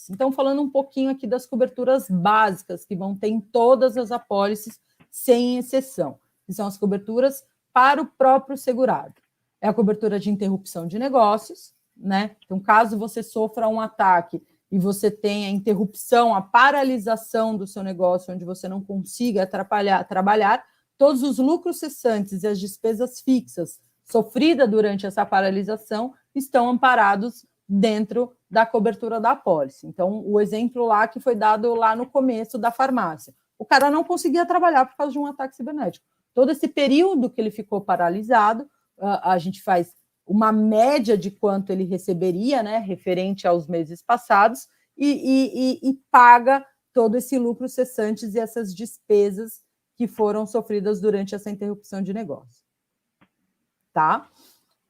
apólice. Então, falando um pouquinho aqui das coberturas básicas que vão ter em todas as apólices, sem exceção, que são as coberturas para o próprio segurado. É a cobertura de interrupção de negócios, né? Então, caso você sofra um ataque e você tenha a interrupção, a paralisação do seu negócio, onde você não consiga trabalhar, todos os lucros cessantes e as despesas fixas sofridas durante essa paralisação estão amparados dentro da cobertura da apólice. Então, o exemplo lá que foi dado lá no começo da farmácia. O cara não conseguia trabalhar por causa de um ataque cibernético. Todo esse período que ele ficou paralisado, a gente faz uma média de quanto ele receberia, né, referente aos meses passados, e paga todo esse lucro cessantes e essas despesas que foram sofridas durante essa interrupção de negócio. Tá?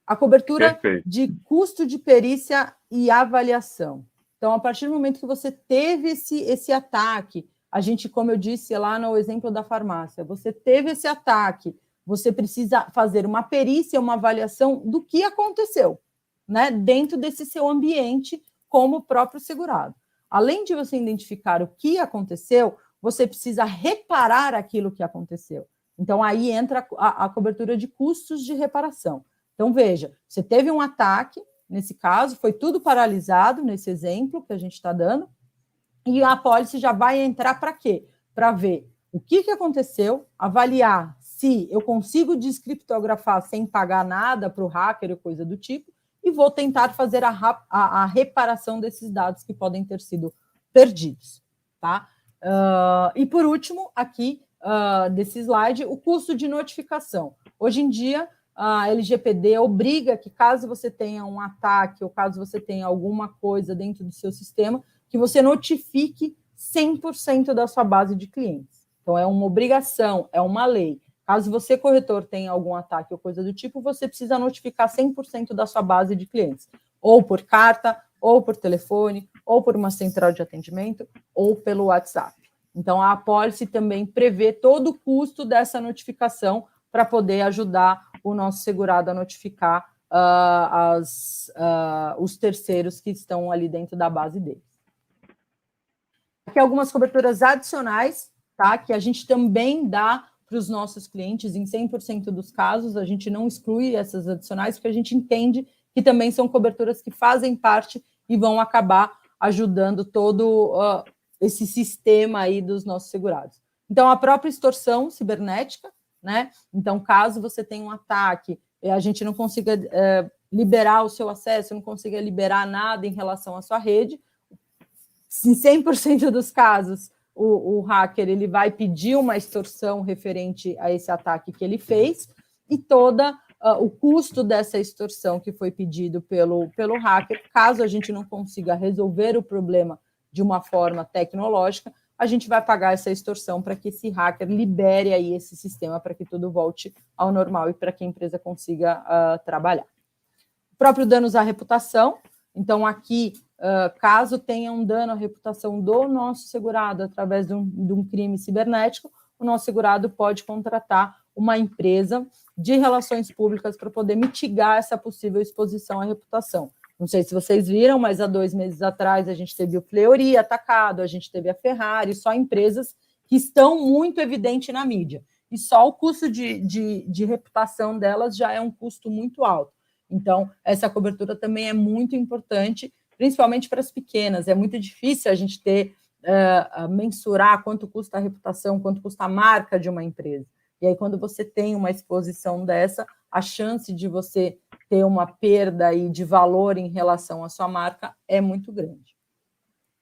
A cobertura de custo de perícia e avaliação. Então, a partir do momento que você teve esse ataque, a gente, como eu disse lá no exemplo da farmácia, você teve esse ataque, você precisa fazer uma perícia, uma avaliação do que aconteceu, né, dentro desse seu ambiente como próprio segurado. Além de você identificar o que aconteceu, você precisa reparar aquilo que aconteceu. Então, aí entra a cobertura de custos de reparação. Então, veja, você teve um ataque, nesse caso, foi tudo paralisado, nesse exemplo que a gente está dando, e a apólice já vai entrar para quê? Para ver o que aconteceu, avaliar se eu consigo descriptografar sem pagar nada para o hacker ou coisa do tipo, e vou tentar fazer a reparação desses dados que podem ter sido perdidos. Tá? E, por último, aqui, desse slide, o custo de notificação. Hoje em dia, a LGPD obriga que, caso você tenha um ataque ou caso você tenha alguma coisa dentro do seu sistema, que você notifique 100% da sua base de clientes. Então, é uma obrigação, é uma lei. Caso você, corretor, tenha algum ataque ou coisa do tipo, você precisa notificar 100% da sua base de clientes, ou por carta, ou por telefone, ou por uma central de atendimento, ou pelo WhatsApp. Então, a apólice também prevê todo o custo dessa notificação para poder ajudar o nosso segurado a notificar os terceiros que estão ali dentro da base dele. Aqui algumas coberturas adicionais, tá? Que a gente também dá para os nossos clientes em 100% dos casos, a gente não exclui essas adicionais, porque a gente entende que também são coberturas que fazem parte e vão acabar ajudando todo esse sistema aí dos nossos segurados. Então, a própria extorsão cibernética, né? Então, caso você tenha um ataque, a gente não consiga liberar o seu acesso, não consiga liberar nada em relação à sua rede, em 100% dos casos, o hacker ele vai pedir uma extorsão referente a esse ataque que ele fez, e todo o custo dessa extorsão que foi pedido pelo hacker, caso a gente não consiga resolver o problema de uma forma tecnológica, a gente vai pagar essa extorsão para que esse hacker libere aí esse sistema para que tudo volte ao normal e para que a empresa consiga trabalhar. O próprio danos à reputação. Então, aqui, caso tenha um dano à reputação do nosso segurado através de um crime cibernético, o nosso segurado pode contratar uma empresa de relações públicas para poder mitigar essa possível exposição à reputação. Não sei se vocês viram, mas há 2 meses atrás a gente teve o Fleury atacado, a gente teve a Ferrari, só empresas que estão muito evidentes na mídia. E só o custo de reputação delas já é um custo muito alto. Então, essa cobertura também é muito importante, principalmente para as pequenas. É muito difícil a gente mensurar quanto custa a reputação, quanto custa a marca de uma empresa. E aí, quando você tem uma exposição dessa, a chance de você ter uma perda aí de valor em relação à sua marca é muito grande.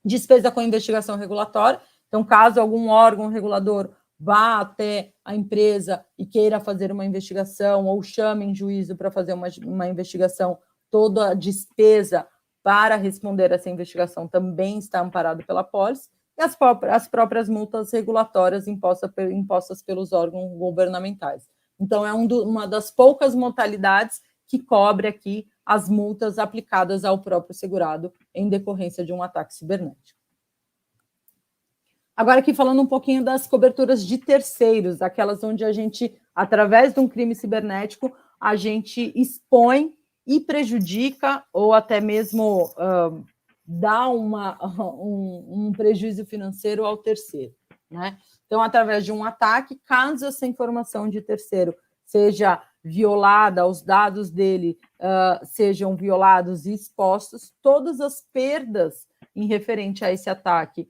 Despesa com investigação regulatória. Então, caso algum órgão regulador vá até a empresa e queira fazer uma investigação ou chame em juízo para fazer uma investigação, toda a despesa para responder essa investigação também está amparado pela apólice, e as próprias multas regulatórias impostas pelos órgãos governamentais. Então, é uma das poucas modalidades que cobre aqui as multas aplicadas ao próprio segurado em decorrência de um ataque cibernético. Agora, aqui falando um pouquinho das coberturas de terceiros, aquelas onde a gente, através de um crime cibernético, a gente expõe e prejudica ou até mesmo dar um prejuízo financeiro ao terceiro, né? Então, através de um ataque, caso essa informação de terceiro seja violada, os dados dele sejam violados e expostos, todas as perdas em referente a esse ataque,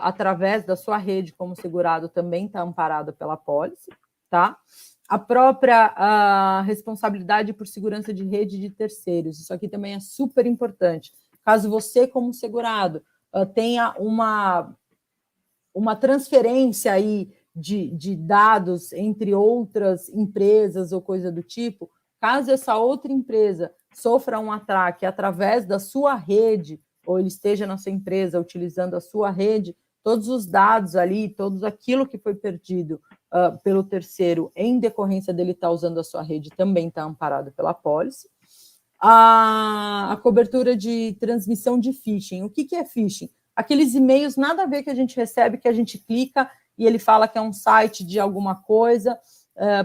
através da sua rede como segurado, também está amparado pela apólice, tá? A própria responsabilidade por segurança de rede de terceiros, isso aqui também é super importante. Caso você, como segurado, tenha uma transferência aí de dados entre outras empresas ou coisa do tipo, caso essa outra empresa sofra um ataque através da sua rede, ou ele esteja na sua empresa utilizando a sua rede, todos os dados ali, todo aquilo que foi perdido pelo terceiro em decorrência dele estar usando a sua rede também está amparado pela apólice. A cobertura de transmissão de phishing. O que é phishing? Aqueles e-mails nada a ver que a gente recebe, que a gente clica e ele fala que é um site de alguma coisa,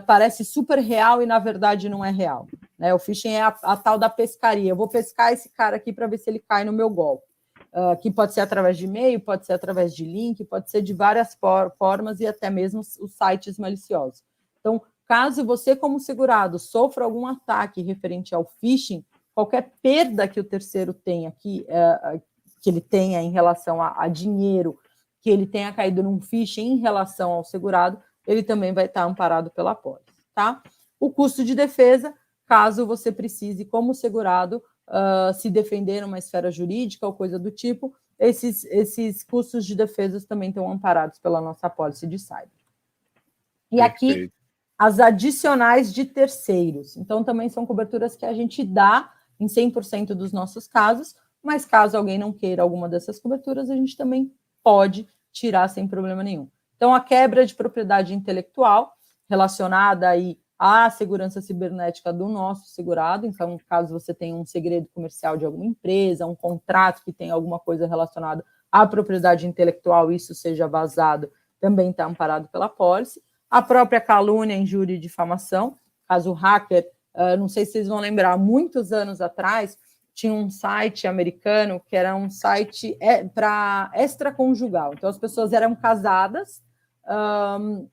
parece super real e na verdade não é real, né? O phishing é a tal da pescaria. Eu vou pescar esse cara aqui para ver se ele cai no meu golpe. Que pode ser através de e-mail, pode ser através de link, pode ser de várias formas e até mesmo os sites maliciosos. Então, caso você, como segurado, sofra algum ataque referente ao phishing, qualquer perda que o terceiro tenha, que ele tenha em relação a dinheiro, que ele tenha caído num phishing em relação ao segurado, ele também vai estar amparado pela apólice, tá? O custo de defesa, caso você precise, como segurado, se defender numa esfera jurídica ou coisa do tipo, esses custos de defesa também estão amparados pela nossa apólice de cyber. E perfeito. Aqui, as adicionais de terceiros. Então, também são coberturas que a gente dá em 100% dos nossos casos, mas caso alguém não queira alguma dessas coberturas, a gente também pode tirar sem problema nenhum. Então, a quebra de propriedade intelectual relacionada aí à segurança cibernética do nosso segurado. Então, caso você tenha um segredo comercial de alguma empresa, um contrato que tenha alguma coisa relacionada à propriedade intelectual, isso seja vazado, também está amparado pela apólice. A própria calúnia, injúria e difamação, caso o hacker, não sei se vocês vão lembrar, muitos anos atrás, tinha um site americano que era um site para extraconjugal. Então, as pessoas eram casadas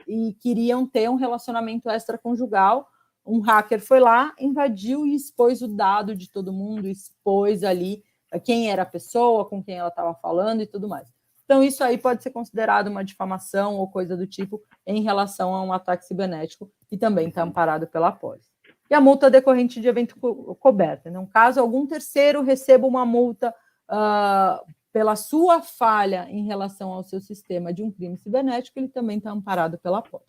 e queriam ter um relacionamento extraconjugal. Um hacker foi lá, invadiu e expôs o dado de todo mundo, expôs ali quem era a pessoa, com quem ela estava falando e tudo mais. Então, isso aí pode ser considerado uma difamação ou coisa do tipo em relação a um ataque cibernético e também está amparado pela apólice. E a multa decorrente de evento coberto. Então, caso algum terceiro receba uma multa pela sua falha em relação ao seu sistema de um crime cibernético, ele também está amparado pela apólice.